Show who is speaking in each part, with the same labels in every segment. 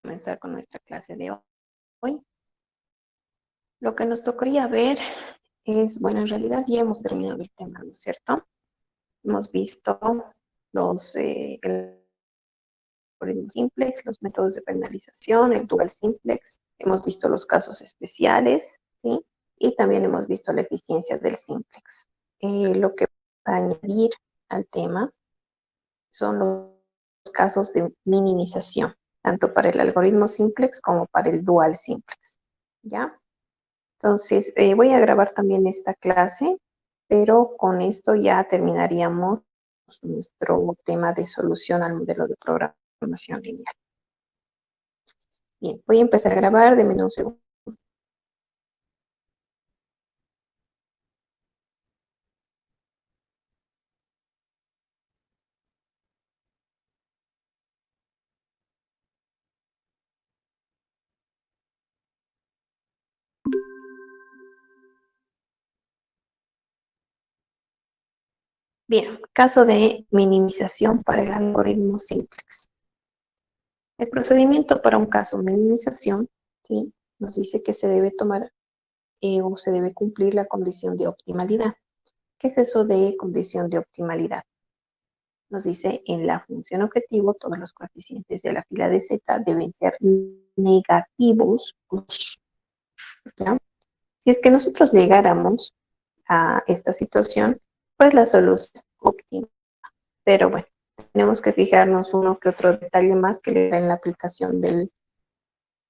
Speaker 1: Comenzar con nuestra clase de hoy. Lo que nos tocaría ver es, bueno, en realidad ya hemos terminado el tema, ¿no es cierto? Hemos visto el algoritmo simplex, los métodos de penalización, el dual simplex, hemos visto los casos especiales, ¿sí? Y también hemos visto la eficiencia del simplex. Lo que vamos a añadir al tema son los casos de minimización, tanto para el algoritmo simplex como para el dual simplex, ¿ya? Entonces, voy a grabar también esta clase, pero con esto ya terminaríamos nuestro tema de solución al modelo de programación lineal. Bien, voy a empezar a grabar, denme un segundo. Bien, caso de minimización para el algoritmo simplex. El procedimiento para un caso de minimización, ¿sí? Nos dice que se debe tomar o se debe cumplir la condición de optimalidad. ¿Qué es eso de condición de optimalidad? Nos dice en la función objetivo todos los coeficientes de la fila de z deben ser negativos, ¿ya? Si es que nosotros llegáramos a esta situación, pues la solución es óptima. Pero bueno, tenemos que fijarnos uno que otro detalle más que le da en la aplicación del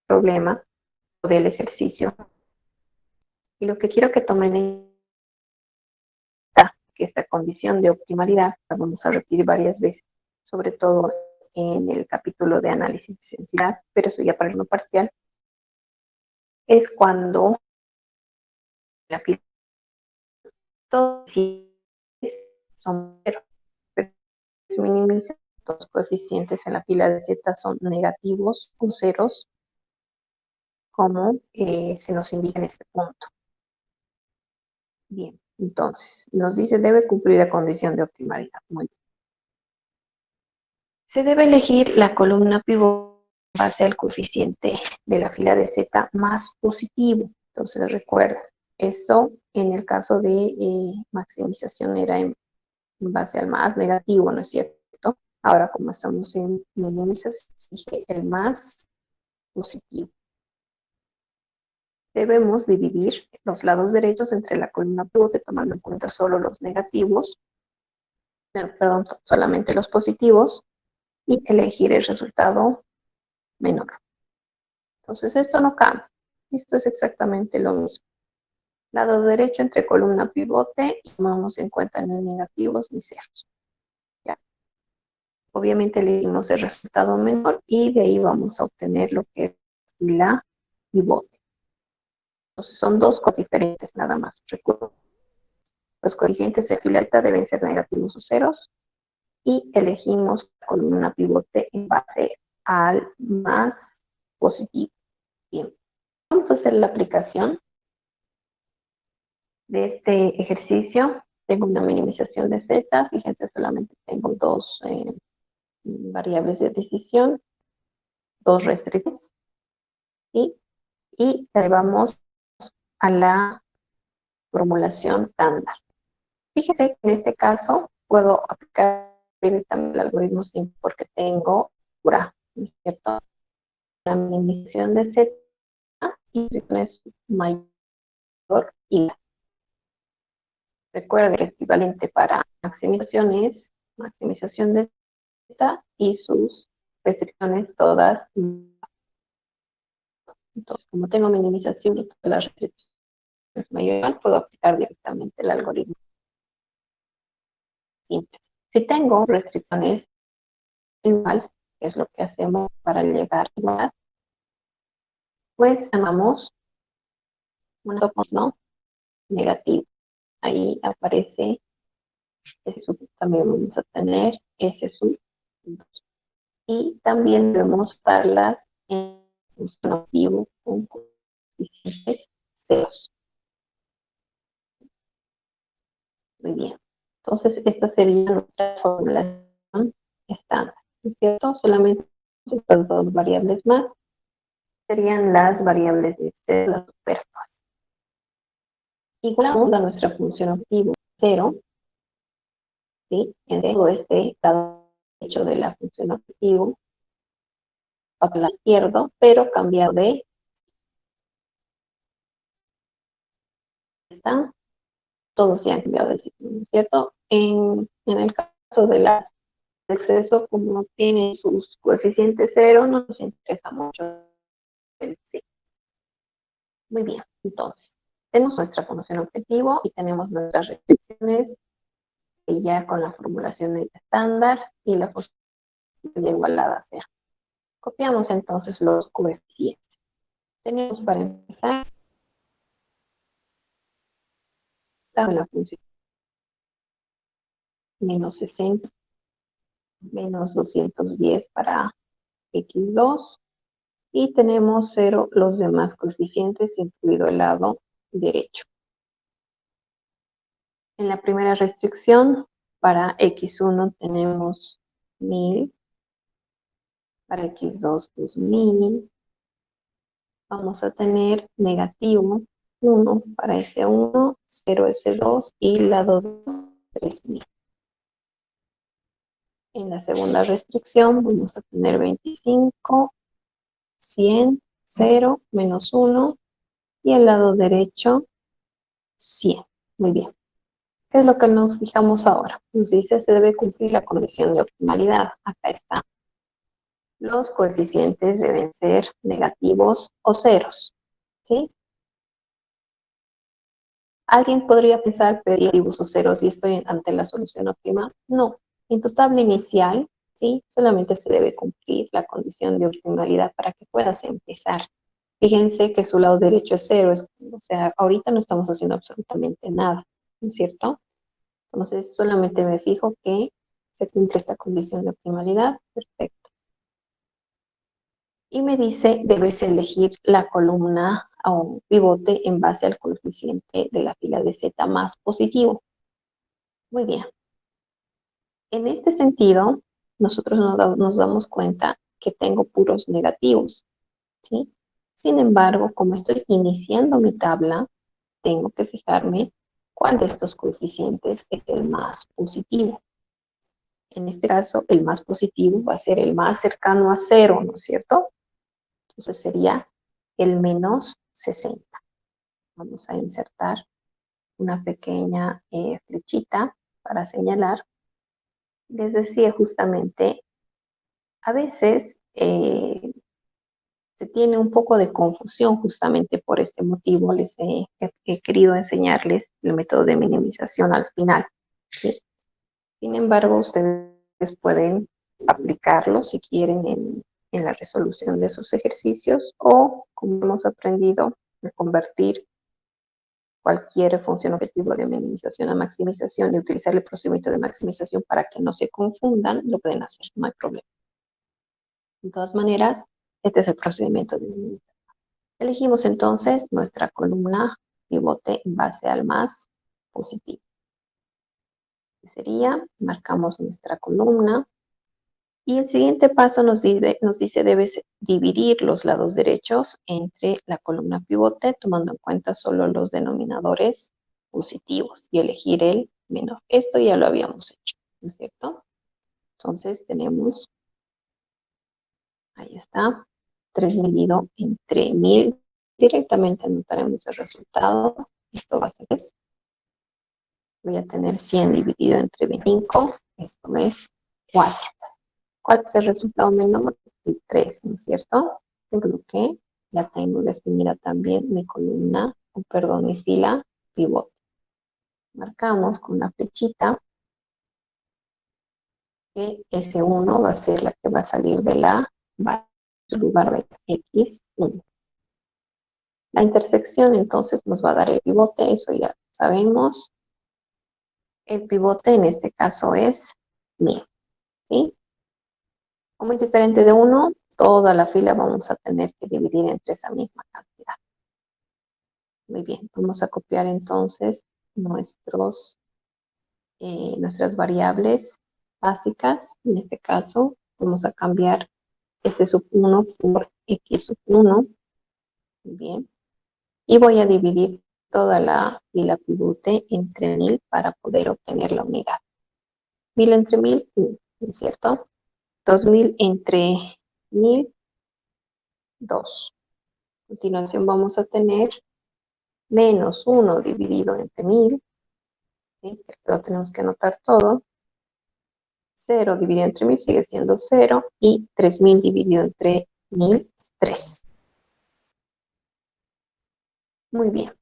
Speaker 1: problema o del ejercicio. Y lo que quiero que tomen en cuenta, que esta condición de optimalidad la vamos a repetir varias veces, sobre todo en el capítulo de análisis de identidad, pero eso ya para el no parcial, es cuando la fila todos son cero, pero se minimiza, los coeficientes en la fila de z son negativos o ceros, como se nos indica en este punto. Bien, entonces, nos dice debe cumplir la condición de optimalidad. Muy bien. Se debe elegir la columna pivot en base al coeficiente de la fila de z más positivo. Entonces, recuerda, eso en el caso de maximización era en base al más negativo, ¿no es cierto? Ahora, como estamos en minimización, exige el más positivo. Debemos dividir los lados derechos entre la columna pivote, tomando en cuenta solo los negativos, perdón, solamente los positivos, y elegir el resultado menor. Entonces, esto no cambia. Esto es exactamente lo mismo. Lado derecho entre columna pivote y tomamos en cuenta ni negativos ni ceros. ¿Ya? Obviamente elegimos el resultado menor y de ahí vamos a obtener lo que es la pivote. Entonces son dos cosas diferentes nada más. Recuerden, los coeficientes de fila alta deben ser negativos o ceros y elegimos la columna pivote en base al más positivo. Bien, vamos a hacer la aplicación de este ejercicio. Tengo una minimización de z, fíjense, solamente tengo dos variables de decisión, dos restricciones, ¿sí? Y vamos a la formulación estándar. Fíjense que en este caso puedo aplicar directamente el algoritmo simple porque tengo pura, ¿no es cierto? La minimización de z y es mayor y recuerden que el equivalente para maximización es maximización de z y sus restricciones todas. Entonces, como tengo minimización de las restricciones mayor, puedo aplicar directamente el algoritmo simple. Si tengo restricciones igual, que es lo que hacemos para llegar a igual, pues llamamos una no negativo. Ahí aparece ese sub, también vamos a tener ese sub 2. Y también debemos darlas en un negativo con coeficientes ceros. Muy bien. Entonces, esta sería nuestra formulación estándar, ¿no es cierto? Solamente estas dos variables más serían las variables de células superfluas. Igualamos a nuestra función objetivo 0, ¿sí? En todo este lado derecho de la función objetivo, para el lado izquierdo, pero cambiado de esta, todos se han cambiado de signo, ¿no es cierto? En el caso de la exceso, como tiene sus coeficientes 0, no nos interesa mucho el sí. Muy bien, entonces, tenemos nuestra función objetivo y tenemos nuestras restricciones y ya con la formulación del estándar y la posición de igualada sea. Copiamos entonces los coeficientes. Tenemos para empezar la función menos 60, menos 210 para x2 y tenemos 0 los demás coeficientes, incluido el lado derecho. En la primera restricción, para x1 tenemos 1000, para x2 2000, vamos a tener negativo 1 para S1, 0 S2 y lado 3000. En la segunda restricción vamos a tener 25, 100, 0, menos 1 y el lado derecho 100. Muy bien. ¿Qué es lo que nos fijamos ahora? Nos dice se debe cumplir la condición de optimalidad. Acá está. Los coeficientes deben ser negativos o ceros. ¿Sí? ¿Alguien podría pensar pedir negativos o ceros y estoy ante la solución óptima? No. En tu tabla inicial, ¿sí? Solamente se debe cumplir la condición de optimalidad para que puedas empezar. Fíjense que su lado derecho es 0, o sea, ahorita no estamos haciendo absolutamente nada, ¿no es cierto? Entonces, solamente me fijo que se cumple esta condición de optimalidad. Perfecto. Y me dice, debes elegir la columna o un pivote en base al coeficiente de la fila de Z más positivo. Muy bien. En este sentido, nosotros nos damos cuenta que tengo puros negativos, ¿sí? Sin embargo, como estoy iniciando mi tabla, tengo que fijarme cuál de estos coeficientes es el más positivo. En este caso, el más positivo va a ser el más cercano a 0, ¿no es cierto? Entonces sería el menos 60. Vamos a insertar una pequeña flechita para señalar. Les decía justamente, a veces se tiene un poco de confusión justamente por este motivo. Les he querido enseñarles el método de minimización al final, ¿sí? Sin embargo, ustedes pueden aplicarlo si quieren en la resolución de sus ejercicios o, como hemos aprendido, de convertir cualquier función objetivo de minimización a maximización y utilizar el procedimiento de maximización para que no se confundan, lo pueden hacer, no hay problema. De todas maneras, este es el procedimiento de minimización. Elegimos entonces nuestra columna pivote en base al más positivo. Sería, marcamos nuestra columna y el siguiente paso nos dice debes dividir los lados derechos entre la columna pivote tomando en cuenta solo los denominadores positivos y elegir el menor. Esto ya lo habíamos hecho, ¿no es cierto? Entonces tenemos, ahí está, 3 dividido entre 1000. Directamente anotaremos el resultado. Esto va a ser 3. Voy a tener 100 dividido entre 25. Esto es 4. ¿Cuál es el resultado menor? El 3, ¿no es cierto? Por lo que ya tengo definida también mi columna, perdón, mi fila pivote. Marcamos con una flechita que S1 va a ser la que va a salir de la base, en lugar de X1. La intersección entonces nos va a dar el pivote, eso ya sabemos. El pivote en este caso es 1000, ¿sí? Como es diferente de 1, toda la fila vamos a tener que dividir entre esa misma cantidad. Muy bien, vamos a copiar entonces nuestras variables básicas. En este caso, vamos a cambiar S1 por X1 Bien. Y voy a dividir toda la fila pivote entre 1000 para poder obtener la unidad. 1000 entre 1000, 1, ¿no es cierto? 2000 entre 1000, 2. A continuación vamos a tener menos 1 dividido entre 1000, ¿sí? Pero tenemos que anotar todo. 0 dividido entre 1000 sigue siendo 0 y 3000 dividido entre 1000 es 3. Muy bien.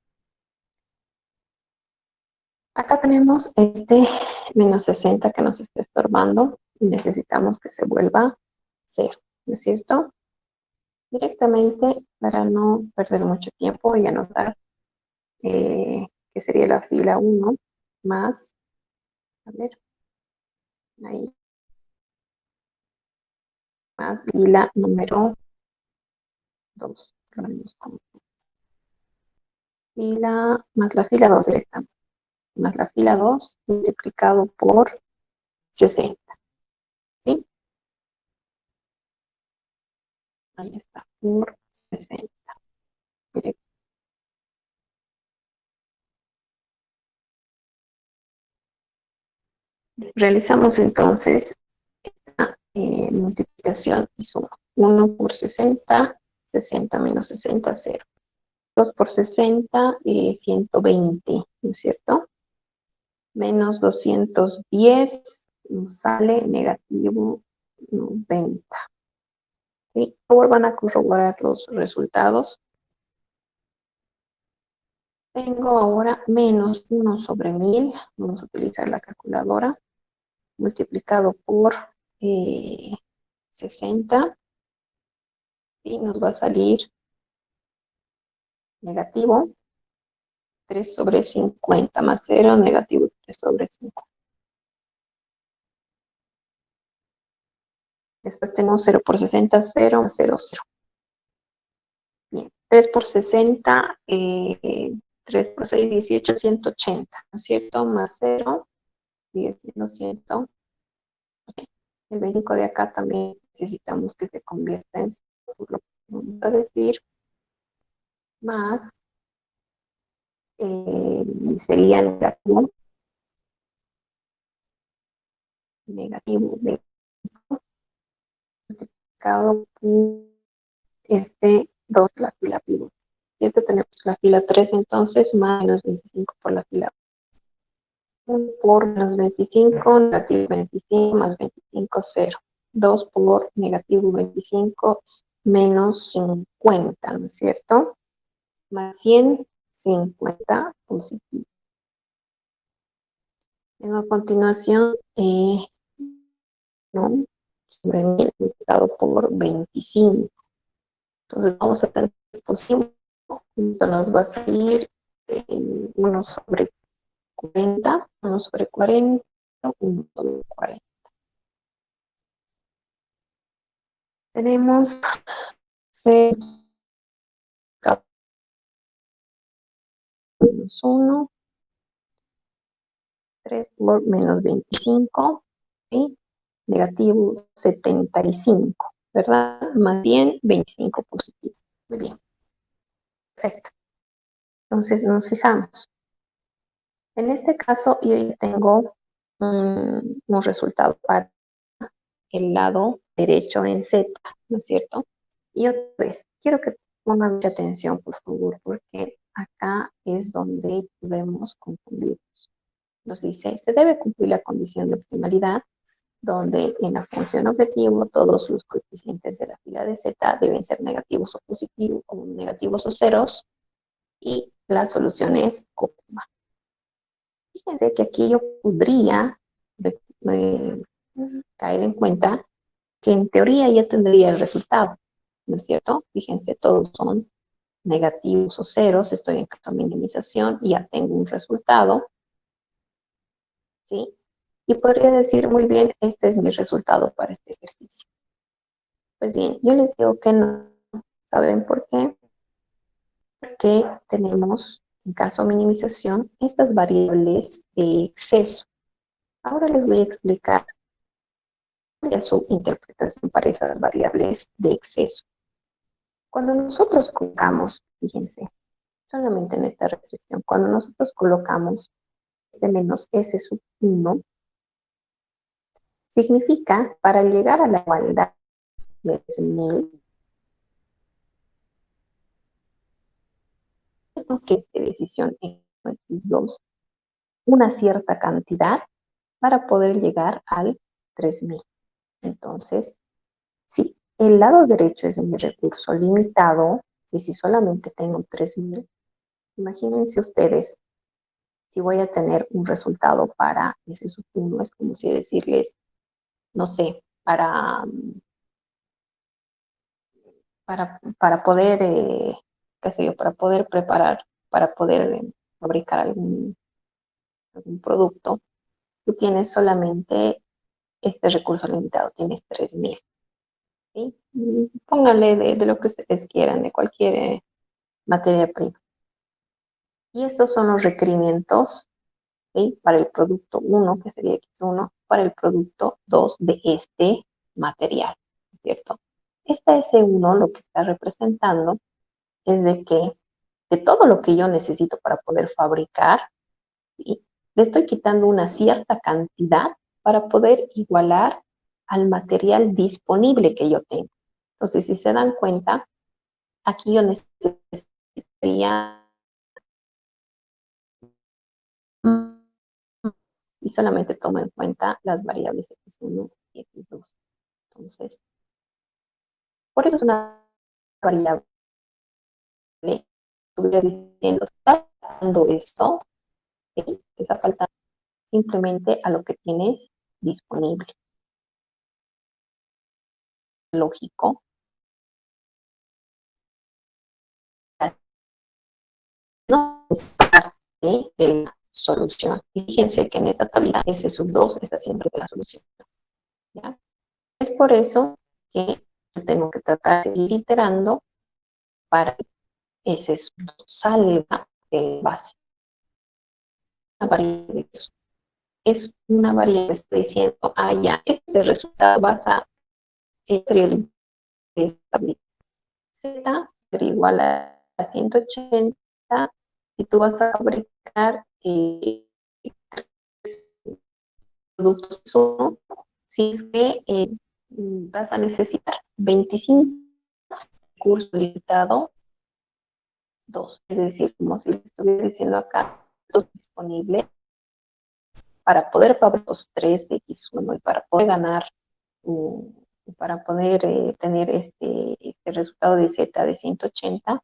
Speaker 1: Acá tenemos este menos 60 que nos está estorbando y necesitamos que se vuelva 0, ¿no es cierto? Directamente, para no perder mucho tiempo, voy a anotar que sería la fila 1 más, a ver, ahí, más fila número 2. Fila más la fila 2 directamente, más la fila 2 multiplicado por 60, ¿sí? Ahí está, por 60. Realizamos entonces multiplicación y suma. 1 por 60, 60 menos 60, 0. 2 por 60, 120, ¿no es cierto? Menos 210, nos sale negativo 90. ¿Sí? Ahora van a corroborar los resultados. Tengo ahora menos 1 sobre 1000, vamos a utilizar la calculadora, multiplicado por 60, y nos va a salir negativo 3 sobre 50 más 0, negativo 3 sobre 5. Después tengo 0 por 60, 0 más 0, 0. Bien, 3 por 60, 3 por 6, 18, 180, ¿no es cierto? Más 0, sigue siendo 100. Okay. El 25 de acá también necesitamos que se convierta en 100, lo que vamos a decir, más, sería negativo, negativo de multiplicado por este 2, la fila pivot. Siempre tenemos la fila 3 entonces, más menos 25 por la fila 1 por menos 25, negativo 25 más 25, 0. 2 por negativo 25 menos 50, ¿no es cierto? Más 150 positivo. Tengo a continuación, ¿no? Sobre 1000 multiplicado por 25. Entonces vamos a tener positivo. Esto nos va a salir 1 sobre 40, 1 sobre 40, 1 sobre 40. Tenemos 6 menos 1, 3 por menos 25, ¿sí? Negativo 75, ¿verdad? Más bien 25 positivo. Muy bien, perfecto. Entonces nos fijamos. En este caso yo ya tengo un resultado para el lado derecho en Z, ¿no es cierto? Y otra vez, quiero que pongan mucha atención, por favor, porque acá es donde podemos confundirnos. Nos dice, se debe cumplir la condición de optimalidad, donde en la función objetivo todos los coeficientes de la fila de Z deben ser negativos o positivos, o negativos o ceros, y la solución es óptima. Fíjense que aquí yo podría eh, caer en cuenta que en teoría ya tendría el resultado, ¿no es cierto? Fíjense, todos son negativos o ceros, estoy en caso de minimización y ya tengo un resultado, ¿sí? Y podría decir, muy bien, este es mi resultado para este ejercicio. Pues bien, yo les digo que no. ¿Saben por qué? Porque tenemos, en caso de minimización, estas variables de exceso. Ahora les voy a explicar cuál es su interpretación para esas variables de exceso. Cuando nosotros colocamos, fíjense, solamente en esta restricción, cuando nosotros colocamos de menos S sub 1, significa para llegar a la igualdad de Snell, que es de decisión en X2, una cierta cantidad para poder llegar al 3000. Entonces, si el lado derecho es mi recurso limitado, y si solamente tengo 3000, imagínense ustedes, si voy a tener un resultado para ese sub 1, es como si decirles, no sé, para poder, qué sé yo, para poder preparar, para poder fabricar algún producto, tú tienes solamente este recurso limitado, tienes 3000. ¿Sí? Pónganle de lo que ustedes quieran, de cualquier materia prima. Y estos son los requerimientos, ¿sí? Para el producto 1, que sería X1, para el producto 2 de este material, ¿cierto? Esta S1 lo que está representando es de que de todo lo que yo necesito para poder fabricar, ¿sí? Le estoy quitando una cierta cantidad para poder igualar al material disponible que yo tengo. Entonces, si se dan cuenta, aquí yo necesitaría y solamente tomo en cuenta las variables x1 y x2. Entonces, por eso es una variable. Estuviera diciendo, está faltando esto, ¿sí? Está faltando simplemente a lo que tienes disponible. Lógico. No es parte de la solución. Y fíjense que en esta tabla S sub 2 está siempre de la solución. ¿Ya? Es por eso que yo tengo que tratar de seguir iterando para que S sub 2 salga de base. Una variable es una variable, estoy diciendo, ya, este es el resultado, vas a el Z ser igual a 180 y tú vas a fabricar productos 1, si es que vas a necesitar 25 cursos limitados 2, es decir, como si le estuviera diciendo acá, disponible para poder fabricar los 3 de X1 y para poder ganar, para poder tener este resultado de Z de 180.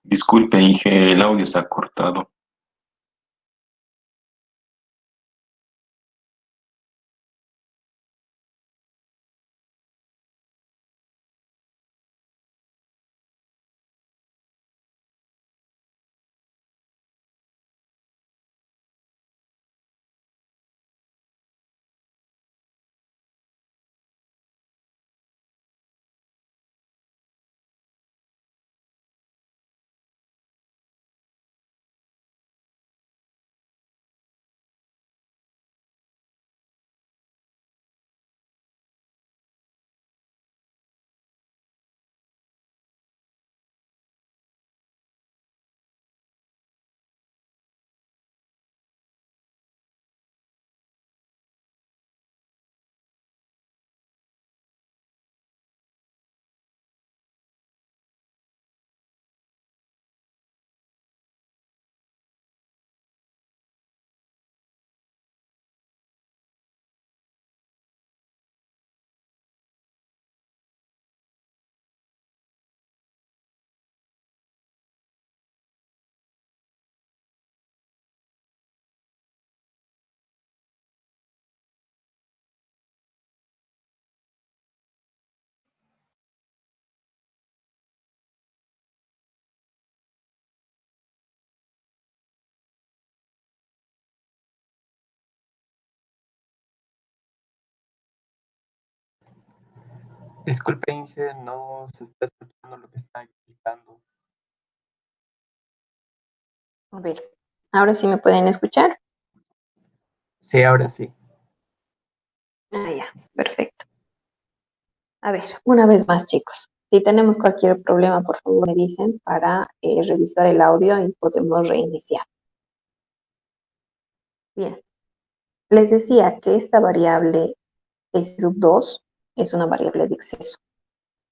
Speaker 2: Disculpe, Inge, el audio está cortado.
Speaker 3: Disculpe, Inge, no se está escuchando lo que está explicando.
Speaker 1: A ver, ahora sí me pueden escuchar.
Speaker 3: Sí, ahora sí.
Speaker 1: Ah, ya, perfecto. A ver, una vez más, chicos. Si tenemos cualquier problema, por favor, me dicen para revisar el audio y podemos reiniciar. Bien, les decía que esta variable S sub 2 es una variable de exceso,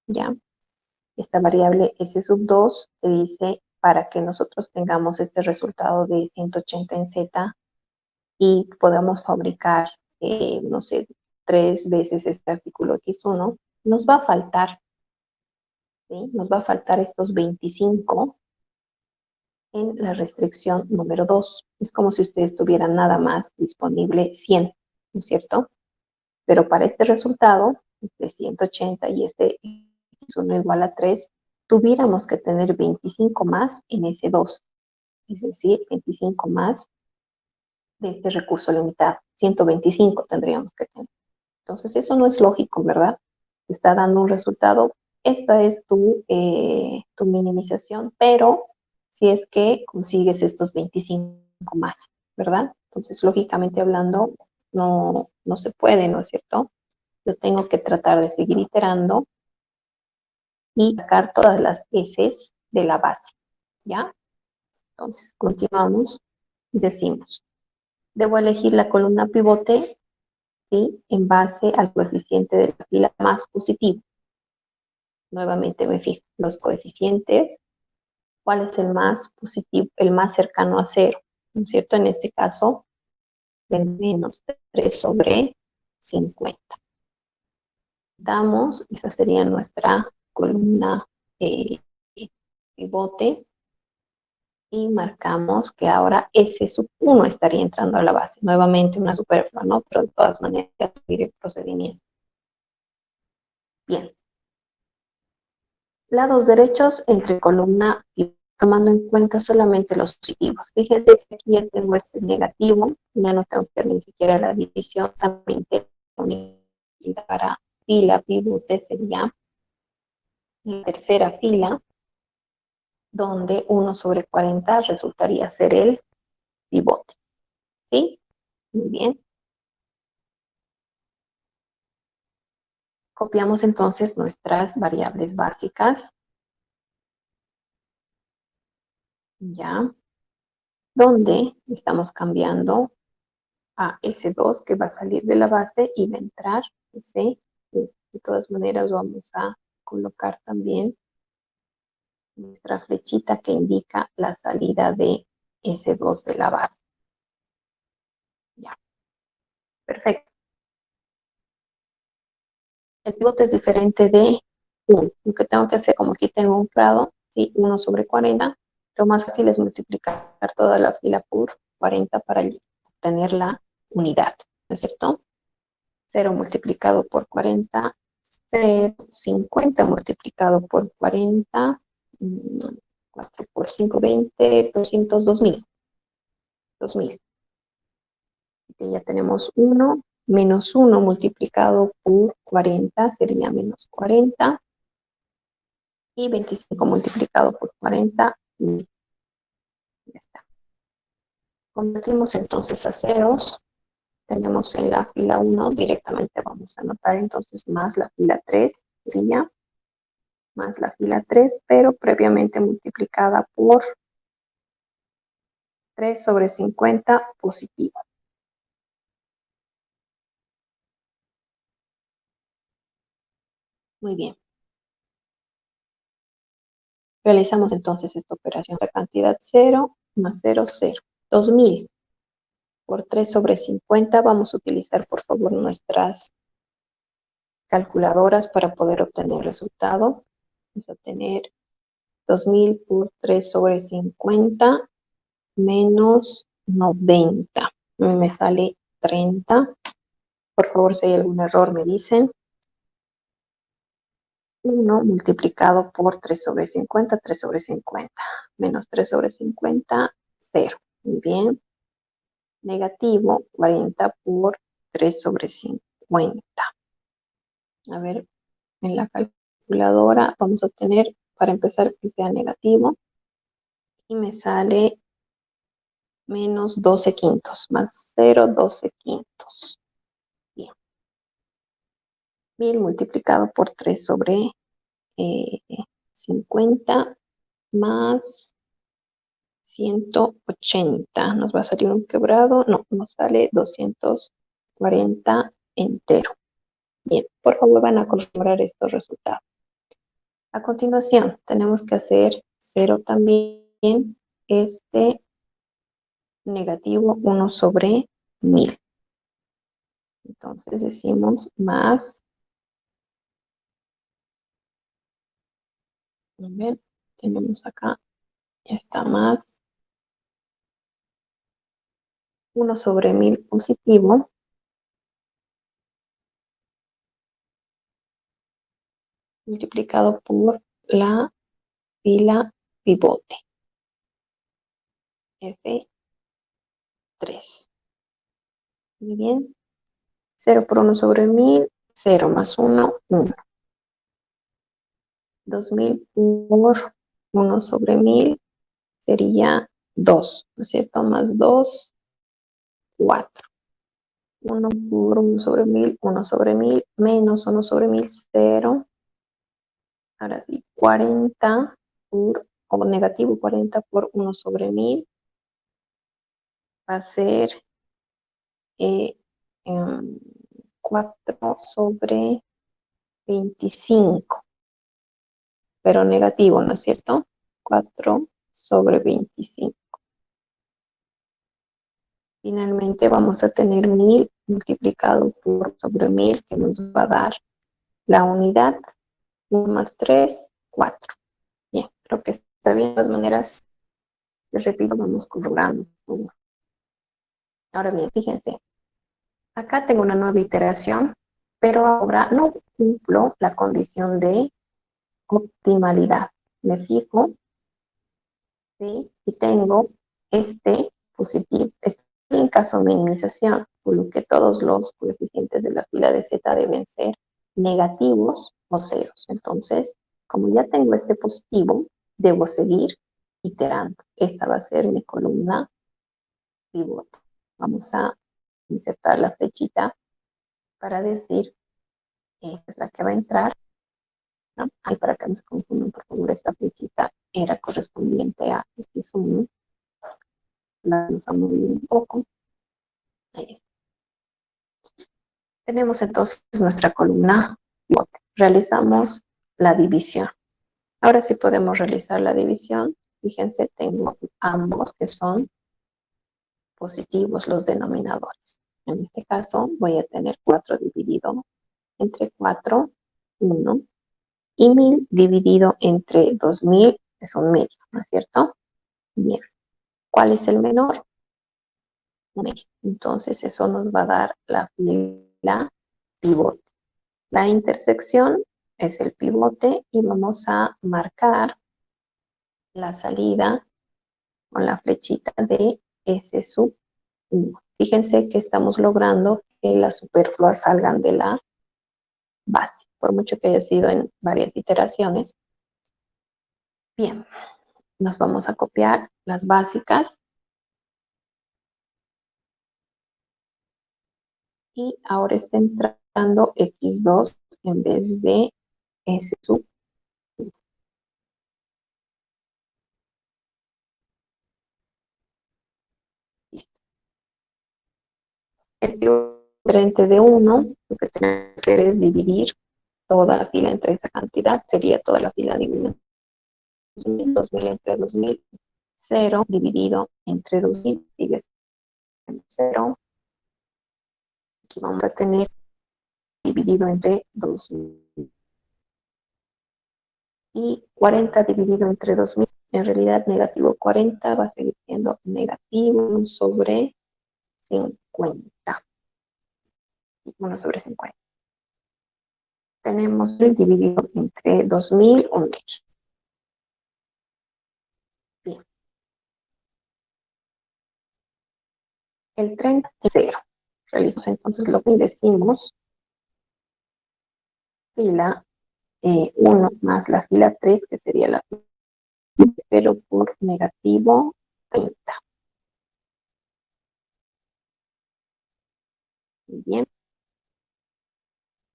Speaker 1: ¿ya? Esta variable S sub 2 te dice para que nosotros tengamos este resultado de 180 en Z y podamos fabricar, no sé, 3 veces este artículo X1, nos va a faltar, ¿sí? Nos va a faltar estos 25 en la restricción número 2. Es como si ustedes tuvieran nada más disponible 100, ¿no es cierto? Pero para este resultado, de 180 y este X1 igual a 3, tuviéramos que tener 25 más en ese 2, es decir, 25 más de este recurso limitado. 125 tendríamos que tener. Entonces, eso no es lógico, ¿verdad? Te está dando un resultado. Esta es tu minimización, pero si es que consigues estos 25 más, ¿verdad? Entonces, lógicamente hablando, no se puede, ¿no es cierto? Yo tengo que tratar de seguir iterando y sacar todas las S de la base, ¿ya? Entonces, continuamos y decimos, debo elegir la columna pivote, ¿sí? En base al coeficiente de la fila más positivo. Nuevamente me fijo los coeficientes, cuál es el más positivo, el más cercano a cero, ¿no es cierto? En este caso, el menos 3 sobre 50. Damos, esa sería nuestra columna pivote, y marcamos que ahora ese sub 1 estaría entrando a la base. Nuevamente una superflua, ¿no? Pero de todas maneras, seguir el procedimiento. Bien. Lados derechos entre columna y tomando en cuenta solamente los positivos. Fíjense que aquí ya tengo este negativo, ya no tengo que hacer ni siquiera la división, también tengo unidad para fila, pivote sería la tercera fila, donde 1 sobre 40 resultaría ser el pivote. ¿Sí? Muy bien. Copiamos entonces nuestras variables básicas, ya, donde estamos cambiando a S2 que va a salir de la base y va a entrar ese. De todas maneras vamos a colocar también nuestra flechita que indica la salida de S2 de la base. Ya, perfecto. El pivote es diferente de 1. Lo que tengo que hacer, como aquí tengo un prado, ¿sí? 1 sobre 40, lo más fácil es multiplicar toda la fila por 40 para obtener la unidad, ¿no es cierto? 0 multiplicado por 40, 0, 50 multiplicado por 40, 4 por 5, 20, 200, 2000. 2000. Aquí ya tenemos 1, menos 1 multiplicado por 40 sería menos 40. Y 25 multiplicado por 40, ya está. Convertimos entonces a ceros. Tenemos en la fila 1, directamente vamos a anotar entonces más la fila 3, sería más la fila 3, pero previamente multiplicada por 3 sobre 50 positivo. Muy bien. Realizamos entonces esta operación. La cantidad 0 más 0, 0. 2000 por 3 sobre 50. Vamos a utilizar, por favor, nuestras calculadoras para poder obtener el resultado. Vamos a tener 2000 por 3 sobre 50 menos 90. Me sale 30. Por favor, si hay algún error, me dicen. 1 multiplicado por 3 sobre 50, 3 sobre 50. Menos 3 sobre 50, 0. Muy bien. Negativo 40 por 3 sobre 50. A ver, en la calculadora vamos a obtener, para empezar, que sea negativo. Y me sale menos 12 quintos, más 0,12 quintos. Bien. 1000 multiplicado por 3 sobre 50 más 180. ¿Nos va a salir un quebrado? No, nos sale 240 entero. Bien, por favor van a configurar estos resultados. A continuación, tenemos que hacer 0 también, negativo 1 sobre 1000. Entonces decimos más, a ver, tenemos acá, está más 1 sobre 1000 positivo, multiplicado por la fila pivote, F3. Muy bien. 0 por 1 sobre 1000, 0 más 1, 1. 2000 por 1 sobre 1000 sería 2, ¿no es cierto? Más 2, 4. 1 por 1 sobre 1000, 1 sobre 1000, menos 1 sobre 1000, 0. Ahora sí, 40 por, o negativo 40 por 1 sobre 1000 va a ser 4 sobre 25, pero negativo, ¿no es cierto? 4 sobre 25. Finalmente vamos a tener 1000 multiplicado por sobre 1000, que nos va a dar la unidad. 1 más 3, 4. Bien, creo que está bien. De todas maneras, les repito, vamos corroborando. Ahora bien, fíjense, acá tengo una nueva iteración, pero ahora no cumplo la condición de optimalidad. Me fijo, ¿sí? Y tengo positivo. Estoy en caso de minimización, por lo que todos los coeficientes de la fila de z deben ser negativos o ceros. Entonces, como ya tengo este positivo, debo seguir iterando. Esta va a ser mi columna pivote. Vamos a insertar la flechita para decir, esta es la que va a entrar, ¿no? Ahí para que no se confundan, por favor, esta flechita era correspondiente a X1. La vamos a mover un poco. Ahí está. Tenemos entonces nuestra columna pivote. Realizamos la división. Ahora sí podemos realizar la división. Fíjense, tengo ambos que son positivos los denominadores. En este caso voy a tener 4 dividido entre 4, 1. Y 1000 dividido entre 2000 es un medio, ¿no es cierto? Bien. ¿Cuál es el menor? Un medio. Entonces eso nos va a dar la fila pivote. La intersección es el pivote y vamos a marcar la salida con la flechita de S sub 1. Fíjense que estamos logrando que las superfluas salgan de la base, por mucho que haya sido en varias iteraciones. Bien, nos vamos a copiar las básicas y ahora está entrando X2 en vez de S sub 1. Listo. El pivote de 1, lo que tenemos que hacer es dividir toda la fila entre esa cantidad, sería toda la fila dividida entre 2000 entre 2000, 0 dividido entre 2000, sigue siendo 0. Aquí vamos a tener dividido entre 2000. Y 40 dividido entre 2000, en realidad negativo 40 va a seguir siendo negativo 1 sobre 50. 1 sobre 50. Tenemos el dividido entre 2000, 1. Bien. El 30 es 0. Realizamos entonces lo que decimos, fila 1 más la fila 3, que sería la fila 0 por negativo 30. Muy bien.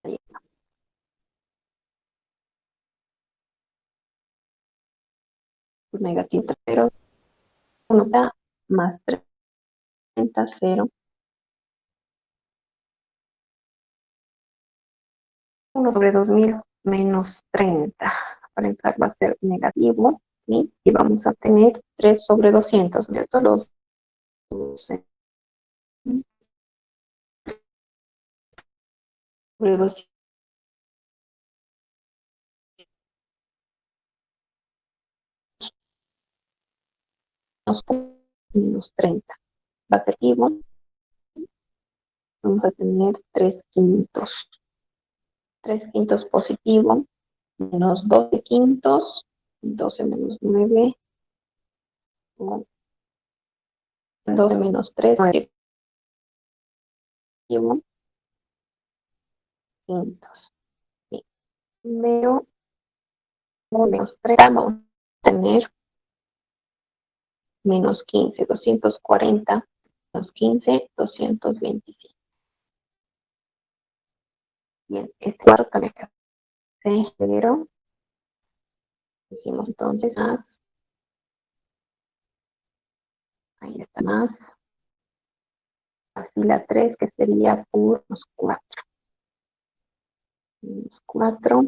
Speaker 1: Ahí está. Por negativo 0, 1 más 30, 0. 1 sobre 2000 menos 30. Para entrar va a ser negativo, ¿sí? Y vamos a tener 3 sobre 200, ¿cierto? Los 12 sobre 200 menos 30. Va a ser igual. Vamos a tener 3 quintos. 3 quintos positivo, menos 12 quintos, 12 menos 9, 12 menos 3, 9 quintos. Sí. Pero menos 3 vamos a tener menos 15, 240, menos 15, 225. Bien, este cuadro también se generó. Decimos entonces más, ahí está más, la fila 3 que sería por los 4. Menos 4,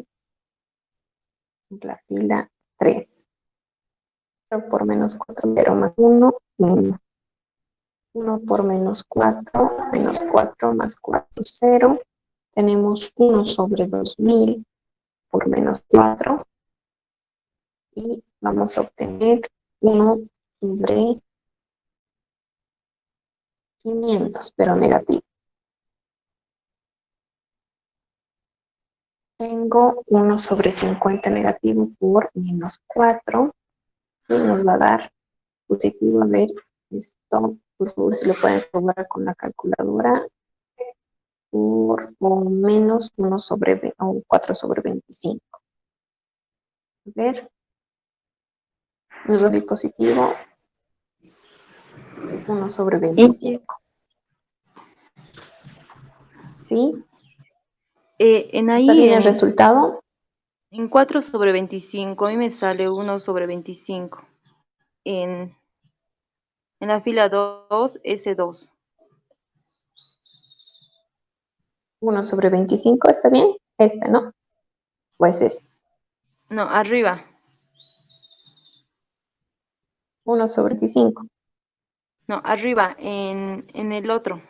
Speaker 1: la fila 3. 0 por menos 4, 0 más 1, 1. 1 por menos 4 más 4, 0. Tenemos 1 sobre 2000 por menos 4. Y vamos a obtener 1 sobre 500, pero negativo. Tengo 1 sobre 50 negativo por menos 4. Y nos va a dar positivo. A ver, esto, por favor, si lo pueden probar con la calculadora. Por o menos 1 sobre o 4 sobre 25. A ver, nos da positivo 1 sobre 25. ¿Sí?
Speaker 4: En
Speaker 1: ¿Está
Speaker 4: ahí,
Speaker 1: bien el resultado?
Speaker 4: en 4 sobre 25, a mí me sale 1 sobre 25. En la fila 2, S2.
Speaker 1: 1 sobre 25, ¿está bien? Este, ¿no? ¿O es este?
Speaker 4: No, arriba.
Speaker 1: 1 sobre 25.
Speaker 4: No, arriba, en el otro.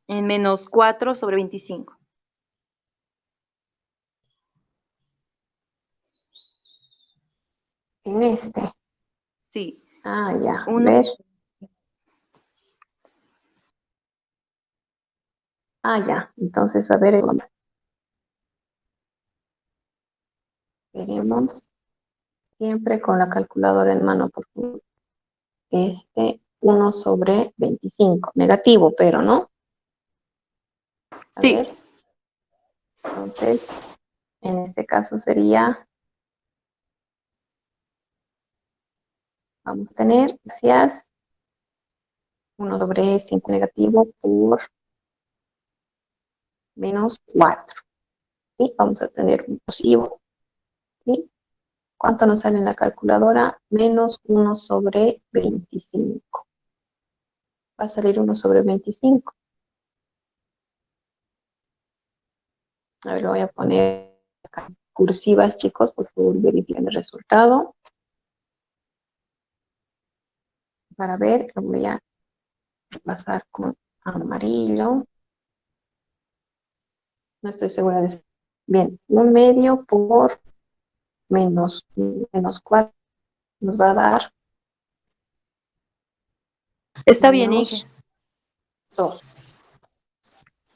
Speaker 4: En menos 4 sobre 25.
Speaker 1: En este.
Speaker 4: Sí.
Speaker 1: Ah, ya. A
Speaker 4: 1.
Speaker 1: ver. Ah, ya. Entonces, a ver, veremos siempre con la calculadora en mano, por favor. 1 sobre 25. Negativo, pero, ¿no? A
Speaker 4: Sí.
Speaker 1: ver. Entonces, en este caso sería, vamos a tener, gracias, 1 sobre 5 negativo por menos 4. ¿Sí? Vamos a tener un positivo. ¿Sí? ¿Cuánto nos sale en la calculadora? Menos 1 sobre 25. Va a salir 1 sobre 25. A ver, lo voy a poner acá. Cursivas, chicos, por favor, verifiquen el resultado. Para ver, lo voy a pasar con amarillo. No estoy segura de eso. Bien, 1/2 por menos 4 nos va a dar
Speaker 4: Está bien,
Speaker 1: menos
Speaker 4: Inge.
Speaker 1: 2.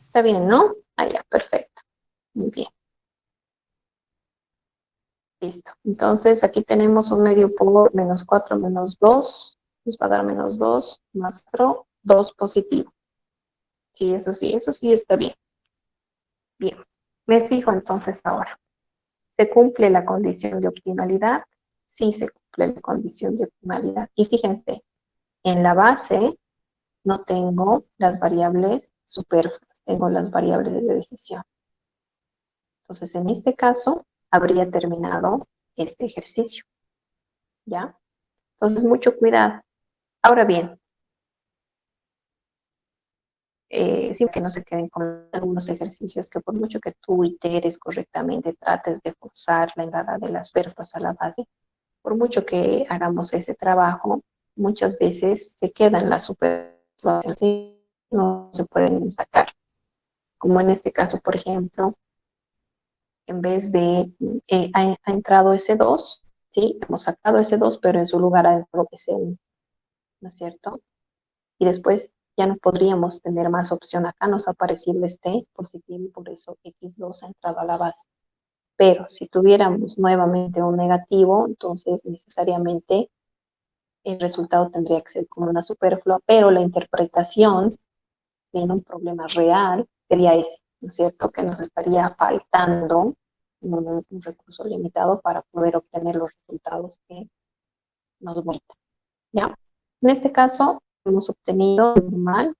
Speaker 1: Está bien, ¿no? Ah, ya, perfecto. Muy bien. Listo. Entonces, aquí tenemos 1/2 por menos 4 menos 2. Nos va a dar menos 2 más 4, 2 positivo. Sí, eso sí está bien. Bien. Me fijo entonces ahora. ¿Se cumple la condición de optimalidad? Sí, se cumple la condición de optimalidad. Y fíjense, en la base no tengo las variables superfluas, tengo las variables de decisión. Entonces, en este caso, habría terminado este ejercicio, ¿ya? Entonces, mucho cuidado. Ahora bien, sí que no se queden con algunos ejercicios que por mucho que tú iteres correctamente, trates de forzar la entrada de las perfas a la base, por mucho que hagamos ese trabajo, muchas veces se quedan las superfluas y no se pueden sacar. Como en este caso, por ejemplo, en vez de ha entrado ese 2, ¿sí? Hemos sacado ese 2, pero en su lugar ha entrado ese 1, ¿no es cierto? Y después ya no podríamos tener más opción. Acá nos ha aparecido este positivo y por eso X2 ha entrado a la base. Pero si tuviéramos nuevamente un negativo, entonces necesariamente el resultado tendría que ser como una superflua, pero la interpretación en un problema real sería ese, ¿no es cierto? Que nos estaría faltando un recurso limitado para poder obtener los resultados que nos gustan, ¿ya? En este caso, hemos obtenido normal,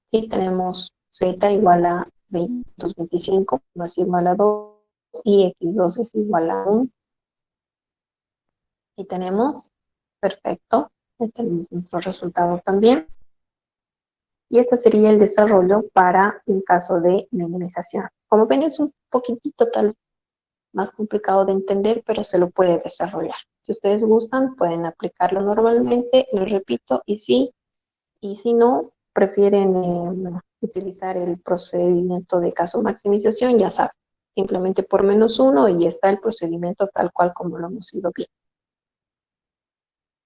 Speaker 1: ¿sí? Tenemos z igual a 225, no es igual a 2, y x2 es igual a 1. Y tenemos, perfecto, ya tenemos nuestro resultado también. Y este sería el desarrollo para un caso de minimización. Como ven, es un poquitito tal más complicado de entender, pero se lo puede desarrollar. Si ustedes gustan, pueden aplicarlo normalmente, lo repito, y si no, prefieren utilizar el procedimiento de caso maximización, ya saben, simplemente por -1 y está el procedimiento tal cual como lo hemos ido viendo.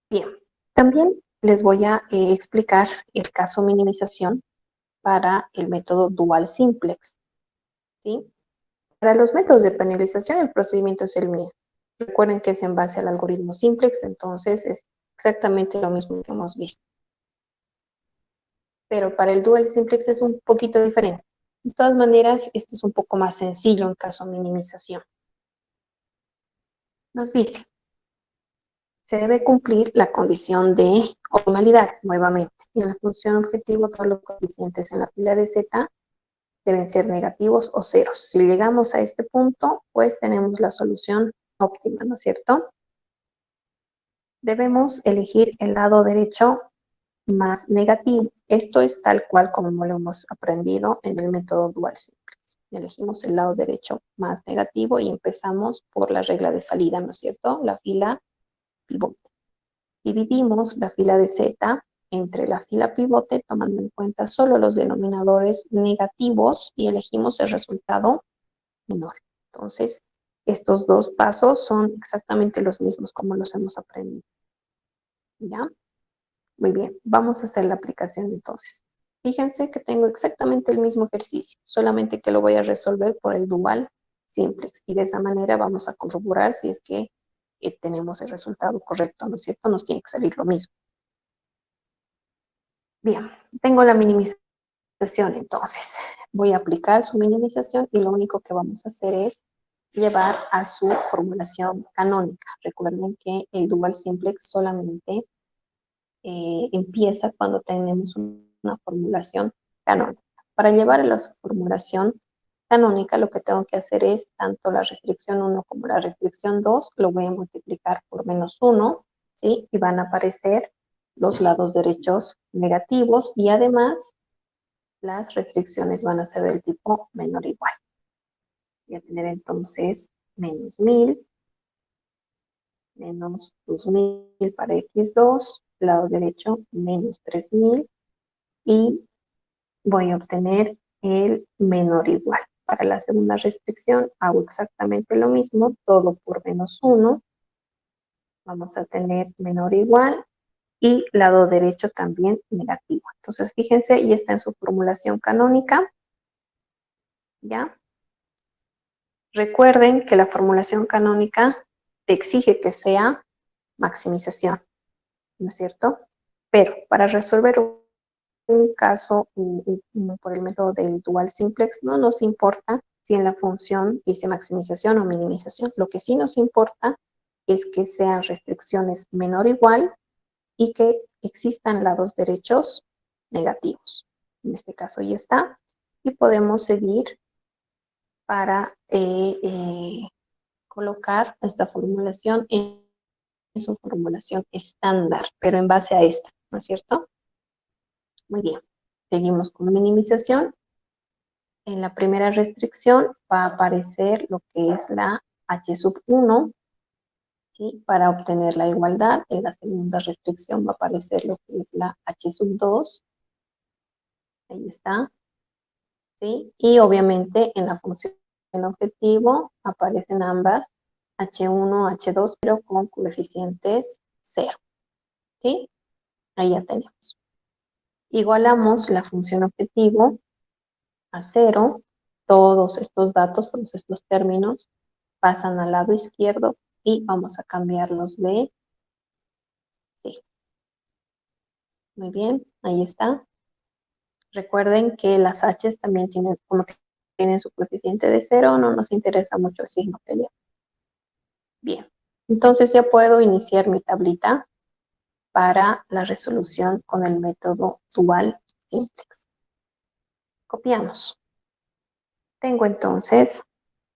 Speaker 1: Bien, también les voy a explicar el caso minimización para el método dual simplex, ¿sí? Para los métodos de penalización el procedimiento es el mismo. Recuerden que es en base al algoritmo simplex, entonces es exactamente lo mismo que hemos visto. Pero para el dual simplex es un poquito diferente. De todas maneras, este es un poco más sencillo en caso de minimización. Nos dice, se debe cumplir la condición de optimalidad nuevamente. Y en la función objetivo, todos los coeficientes en la fila de z deben ser negativos o ceros. Si llegamos a este punto, pues tenemos la solución óptima, ¿no es cierto? Debemos elegir el lado derecho más negativo. Esto es tal cual como lo hemos aprendido en el método dual simplex. Elegimos el lado derecho más negativo y empezamos por la regla de salida, ¿no es cierto? La fila pivote. Dividimos la fila de z entre la fila pivote tomando en cuenta solo los denominadores negativos y elegimos el resultado menor. Entonces, estos dos pasos son exactamente los mismos como los hemos aprendido. ¿Ya? Muy bien, vamos a hacer la aplicación entonces. Fíjense que tengo exactamente el mismo ejercicio, solamente que lo voy a resolver por el dual simplex. Y de esa manera vamos a corroborar si es que tenemos el resultado correcto, ¿no es cierto? Nos tiene que salir lo mismo. Bien, tengo la minimización entonces. Voy a aplicar su minimización y lo único que vamos a hacer es llevar a su formulación canónica. Recuerden que el dual simplex solamente empieza cuando tenemos una formulación canónica. Para llevar a la formulación canónica, lo que tengo que hacer es tanto la restricción 1 como la restricción 2, lo voy a multiplicar por -1, ¿sí? Y van a aparecer los lados derechos negativos y además las restricciones van a ser del tipo menor o igual. Voy a tener entonces -1000, menos 2000 para x2, lado derecho -3000 y voy a obtener el menor o igual. Para la segunda restricción hago exactamente lo mismo, todo por -1. Vamos a tener menor o igual y lado derecho también negativo. Entonces fíjense, y está en su formulación canónica, ¿ya? Recuerden que la formulación canónica te exige que sea maximización, ¿no es cierto? Pero para resolver un caso por el método del dual simplex no nos importa si en la función dice maximización o minimización. Lo que sí nos importa es que sean restricciones menor o igual y que existan lados derechos negativos. En este caso ya está. Y podemos seguir para colocar esta formulación en su formulación estándar, pero en base a esta, ¿no es cierto? Muy bien. Seguimos con minimización. En la primera restricción va a aparecer lo que es la H sub 1, ¿sí? Para obtener la igualdad. En la segunda restricción va a aparecer lo que es la H sub 2. Ahí está. ¿Sí? Y obviamente en la función objetivo aparecen ambas, H1, H2, pero con coeficientes 0. ¿Sí? Ahí ya tenemos. Igualamos la función objetivo a 0. Todos estos datos, todos estos términos pasan al lado izquierdo y vamos a cambiarlos de sí. Muy bien, ahí está. Recuerden que las H's también tienen, como tienen su coeficiente de 0, no nos interesa mucho el signo peleado. Bien, entonces ya puedo iniciar mi tablita para la resolución con el método dual simplex. Copiamos. Tengo entonces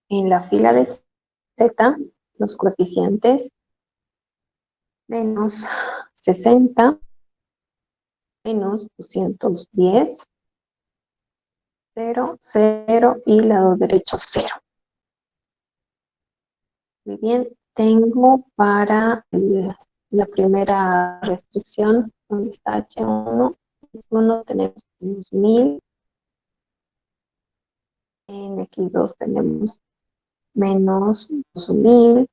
Speaker 1: en la fila de Z los coeficientes menos 60, menos 210, 0, 0 y lado derecho 0. Muy bien, tengo para la primera restricción, donde está H1, tenemos unos 1000, en X2 tenemos menos 2000,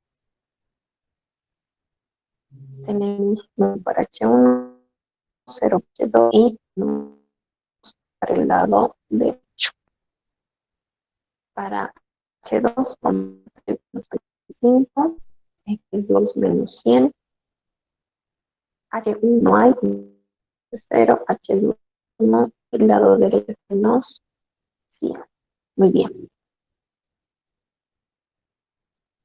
Speaker 1: tenemos para H1, 0, H2 y para el lado derecho. Para H2 vamos a tener 25, X2 menos 100, H1 no hay, 0, H2 no, el lado derecho menos 100. Muy bien.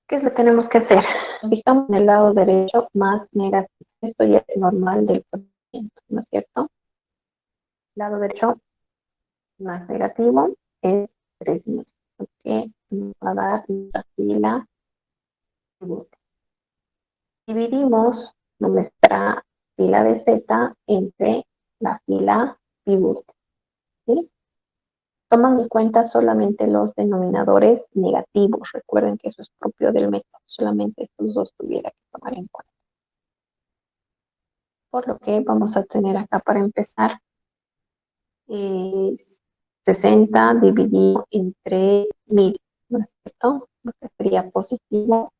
Speaker 1: ¿Qué es lo que tenemos que hacer? Fijamos en el lado derecho más negativo. Esto ya es normal del procedimiento, ¿no es cierto? Lado derecho más negativo es 3000, porque nos va a dar nuestra fila pivote. Dividimos nuestra fila de Z entre la fila pivote, ¿sí? Tomando en cuenta solamente los denominadores negativos. Recuerden que eso es propio del método. Solamente estos dos tuviera que tomar en cuenta. Por lo que vamos a tener acá para empezar 60 dividido entre 1000, ¿no es cierto? Lo que sería positivo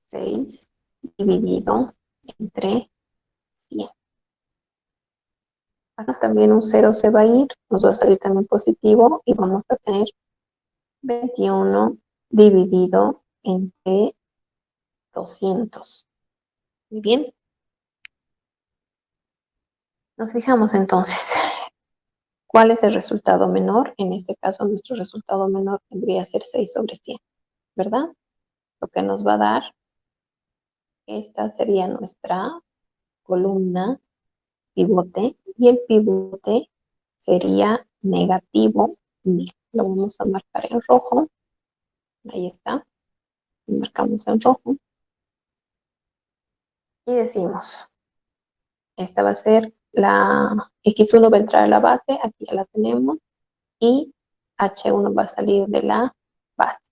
Speaker 1: 6 dividido entre 100. Acá también un 0 se va a ir, nos va a salir también positivo y vamos a tener 21 dividido entre 200. Muy bien. Nos fijamos entonces. ¿Cuál es el resultado menor? En este caso, nuestro resultado menor tendría que ser 6 sobre 100, ¿verdad? Lo que nos va a dar, esta sería nuestra columna pivote, y el pivote sería negativo 1000. Lo vamos a marcar en rojo. Ahí está. Lo marcamos en rojo. Y decimos, esta va a ser la X1 va a entrar a la base, aquí ya la tenemos, y H1 va a salir de la base.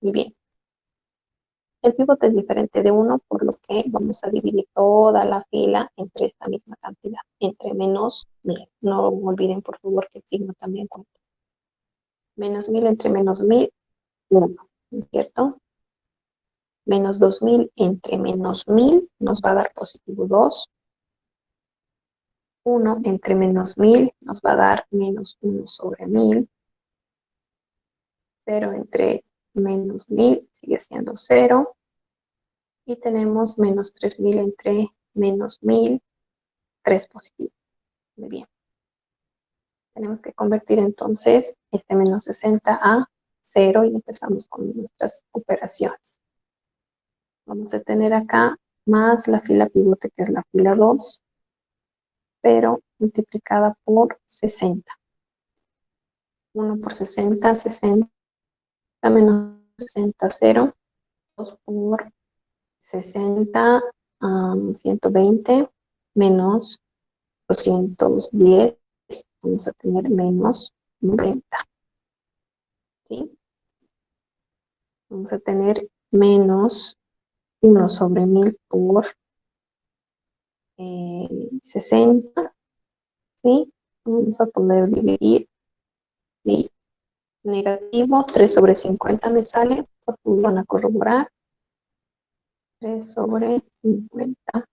Speaker 1: Muy bien. El pivote es diferente de 1, por lo que vamos a dividir toda la fila entre esta misma cantidad, entre menos 1000. No olviden, por favor, que el signo también cuenta. Menos 1000 entre menos 1000, 1, ¿no es cierto? Menos 2000 entre menos 1000 nos va a dar positivo 2. 1 entre menos 1000 nos va a dar menos 1 sobre 1000. 0 entre menos 1000 sigue siendo 0. Y tenemos menos 3000 entre menos 1000, 3 positivo. Muy bien. Tenemos que convertir entonces este menos 60 a 0 y empezamos con nuestras operaciones. Vamos a tener acá más la fila pivote, que es la fila 2, pero multiplicada por 60. 1 por 60, 60 menos 60, 0. 2 por 60, 120, menos 210, vamos a tener menos 90. ¿Sí? Vamos a tener menos 1 sobre 1000 por 60. ¿Sí? Vamos a poder dividir. Y negativo, 3 sobre 50 me sale. Por favor, van a corroborar. 3 sobre 50.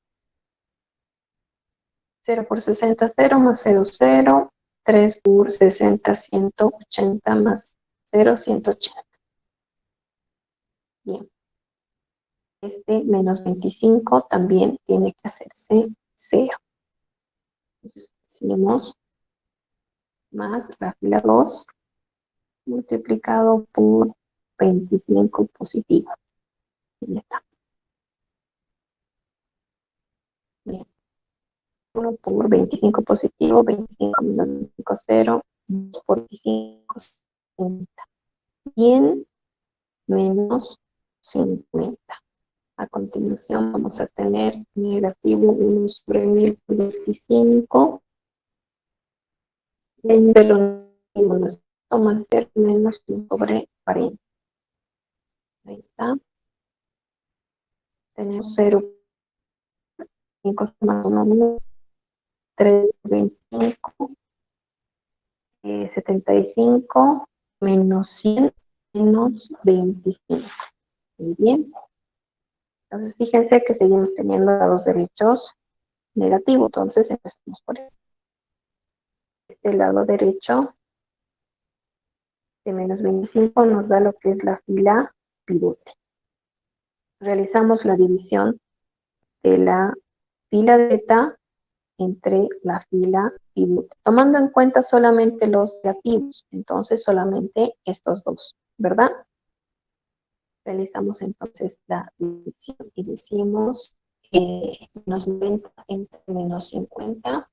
Speaker 1: 0 por 60, 0 más 0, 0. 3 por 60, 180 más 0, 180. Bien. Este menos 25 también tiene que hacerse 0. Entonces, decimos más la fila 2 multiplicado por 25 positivo. Ahí está. Bien. 1 por 25 positivo, 25 menos 25, 0. 2 por 25, 50. 100 menos 50. A continuación vamos a tener negativo 1 sobre 1000 por 25. Pero no toma a ser menos 1 sobre 40. Ahí está. Tenemos 0, 5 más 1, 3, 25, 75, menos 100, menos 25. Muy bien. Entonces, fíjense que seguimos teniendo lados derechos negativos. Entonces, empezamos por este lado derecho de menos 25 nos da lo que es la fila pivote. Realizamos la división de la fila delta entre la fila pivote, tomando en cuenta solamente los negativos, entonces solamente estos dos, ¿verdad? Realizamos entonces la división y decimos menos 90 entre menos 50 va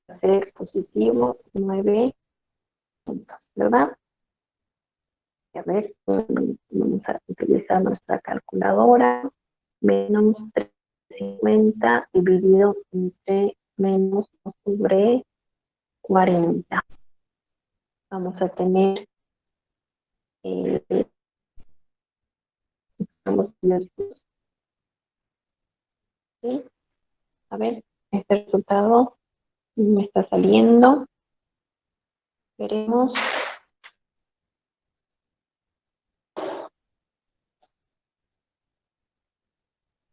Speaker 1: a ser positivo 9 puntos, ¿verdad? A ver, vamos a utilizar nuestra calculadora. Menos 350 dividido entre menos 2 sobre 40. Vamos a tener vamos ¿sí? A ver, este resultado me está saliendo. Veremos.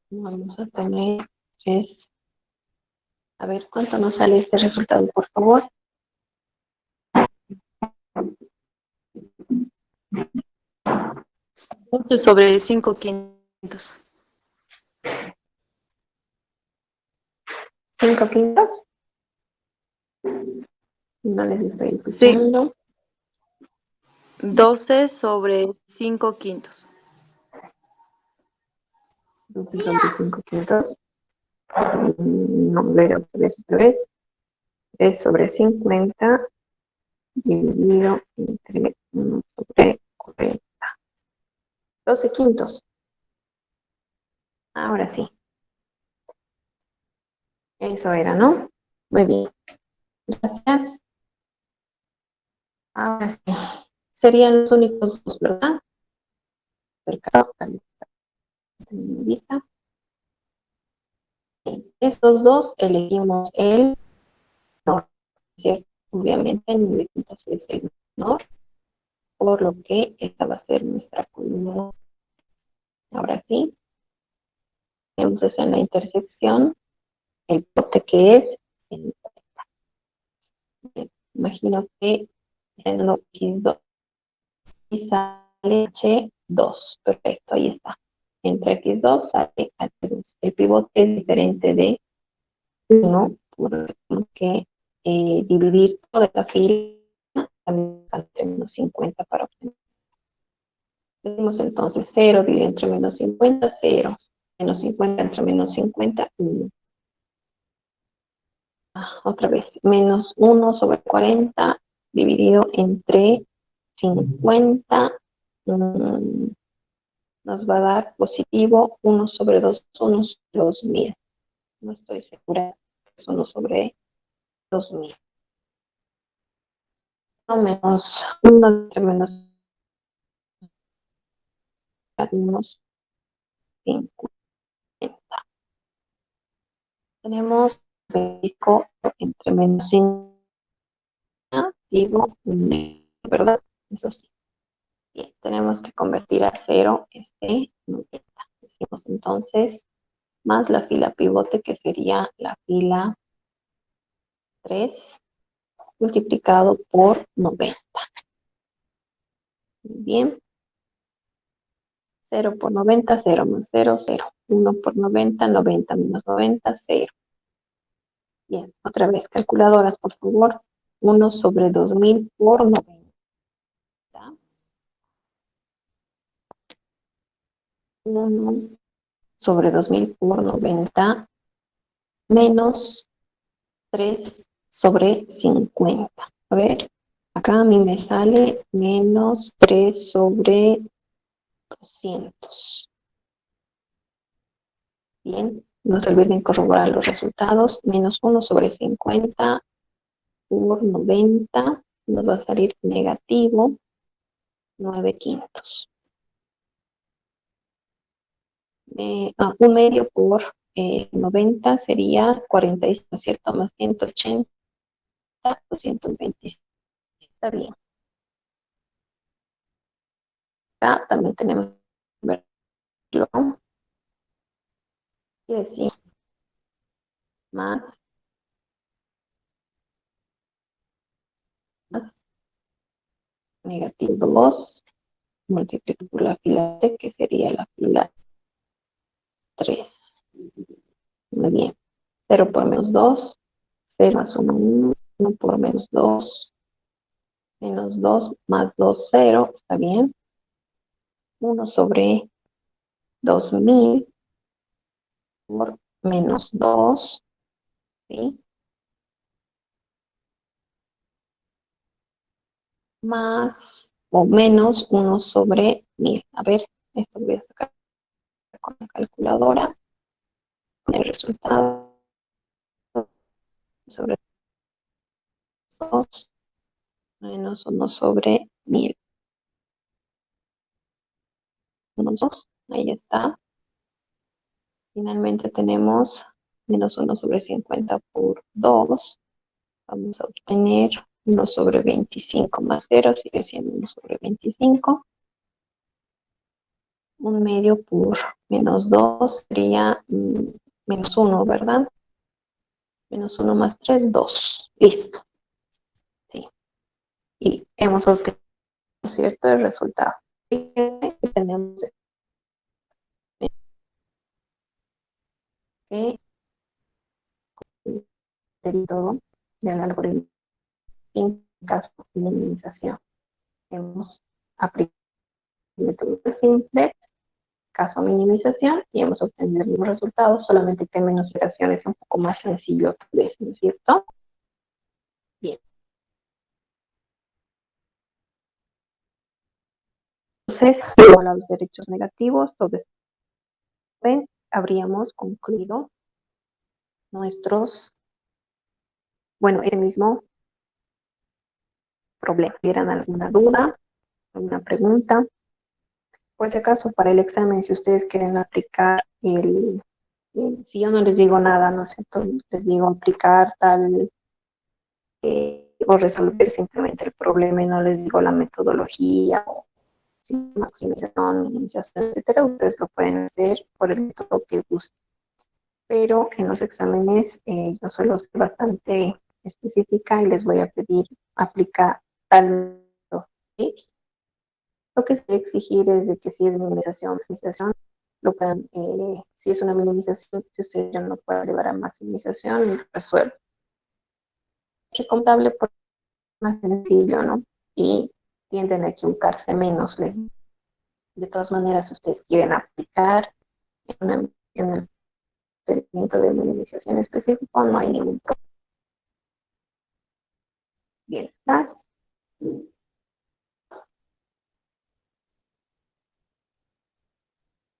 Speaker 1: Vamos a tener a ver cuánto nos sale este resultado, por favor.
Speaker 4: 11 sobre 5 quintos.
Speaker 1: 5 quintos. No les estoy
Speaker 4: Sí.
Speaker 1: escuchando.
Speaker 4: 12 sobre 5 quintos.
Speaker 1: 12 sobre 5 quintos. No, ver otra vez. 3 sobre 50 dividido entre 1 sobre 40. 12 quintos. Ahora sí. Eso era, ¿no? Muy bien. Gracias. Ahora sí. Serían los únicos dos, ¿verdad? Cercado a la lista. Estos dos elegimos el menor, ¿cierto? Obviamente el 9.6 es el menor, por lo que esta va a ser nuestra columna. Ahora sí. Tenemos en la intersección el porte que es el, imagino que en lo X2 y sale H2. Perfecto, ahí está. Entre X2 sale H2. El pivote es diferente de 1, porque dividir toda la fila también sale menos 50 para obtener. Decimos entonces 0 dividido entre menos 50, 0. Menos 50 entre menos 50, 1. Otra vez, menos 1 sobre 40 dividido entre 50. Nos va a dar positivo 1 sobre 2, 1 sobre 2000. No estoy segura, es 1 sobre 2000. No, menos 1 entre menos 50. Tenemos disco entre menos 5, digo, ¿verdad? Eso sí. Bien, tenemos que convertir a 0 este 90. Decimos entonces más la fila pivote, que sería la fila 3 multiplicado por 90. Muy bien. 0 por 90, 0 más 0, 0. 1 por 90, 90 menos 90, 0. Bien, otra vez, calculadoras, por favor. 1 sobre 2000 por 90. 1 sobre 2000 por 90 menos 3 sobre 50. A ver, acá a mí me sale menos 3 sobre 200. Bien, no se olviden corroborar los resultados. Menos 1 sobre 50 por 90 nos va a salir negativo 9 quintos. Un medio por 90 sería 45, ¿cierto? Más 180, 225. Está bien. Acá también tenemos que verlo. Y decir más negativo 2 multiplicado por la fila T, que sería la fila 3. Muy bien. 0 por menos 2, 0 más 1, 1, 1 por menos 2, menos 2 más 2, 0, está bien. 1 sobre 2000 por menos 2, ¿sí? Más o menos 1 sobre 1000. A ver, esto voy a sacar con la calculadora. El resultado sobre 2 menos 1 sobre 1000. Menos 2, ahí está. Finalmente tenemos menos 1 sobre 50 por 2. Vamos a obtener 1 sobre 25 más 0, sigue siendo 1 sobre 25. Un medio por menos 2 sería menos 1, ¿verdad? Menos 1 más 3, 2. Listo. Sí. Y hemos obtenido, ¿cierto?, el resultado. Fíjense que tenemos que el todo del algoritmo en caso de minimización. Hemos aplicado el método simple, caso minimización, y hemos obtenido los mismos resultados, solamente que menos iteraciones, un poco más sencillo, tal vez, ¿no es cierto? Bien. Entonces, igual a los derechos negativos, todo esto, habríamos concluido nuestros, bueno, ese mismo problema. ¿Tuvieran alguna duda, alguna pregunta? Por si acaso, para el examen, si ustedes quieren aplicar si yo no les digo nada, ¿no es cierto? Les digo aplicar tal o resolver simplemente el problema y no les digo la metodología o maximización, minimización, etcétera. Ustedes lo pueden hacer por el método que gusten. Pero en los exámenes yo suelo ser bastante específica y les voy a pedir aplicar tal método, ¿sí? Lo que se debe exigir es de que si es minimización, maximización, lo puedan, si es una minimización, si ustedes ya no pueden llevar a maximización, resuelve. Recomendable por más sencillo, ¿no? Y tienden a equivocarse menos, les De todas maneras, si ustedes quieren aplicar en el procedimiento de minimización específico, no hay ningún problema. Bien, ¿está?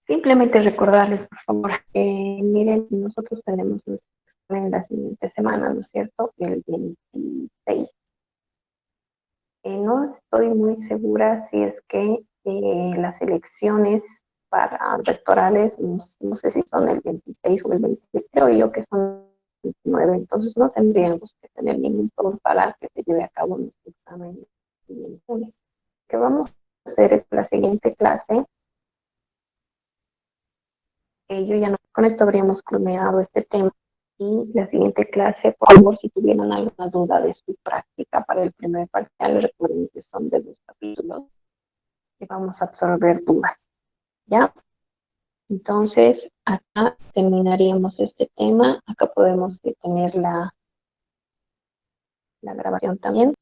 Speaker 1: Simplemente recordarles, por favor, que miren, nosotros tenemos un examen en la siguiente semana, ¿no es cierto? El 26. No estoy muy segura si es que las elecciones para rectorales, no sé si son el 26 o el 26, creo yo que son el 29, entonces no tendríamos que tener ningún problema para que se lleve a cabo nuestro examen el siguiente lunes. Lo que vamos a hacer es la siguiente clase. Yo ya no, con esto habríamos culminado este tema. Y la siguiente clase, por favor, si tuvieran alguna duda de su práctica para el primer parcial, recuerden que son de 2 capítulos que vamos a absorber dudas. ¿Ya? Entonces, acá terminaríamos este tema. Acá podemos detener la grabación también.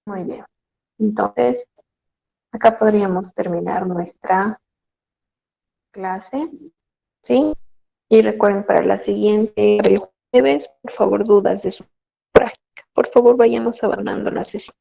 Speaker 1: Muy bien. Entonces, acá podríamos terminar nuestra clase. ¿Sí? Y recuerden para la siguiente, el jueves, por favor, dudas de su práctica. Por favor, vayamos abandonando la sesión.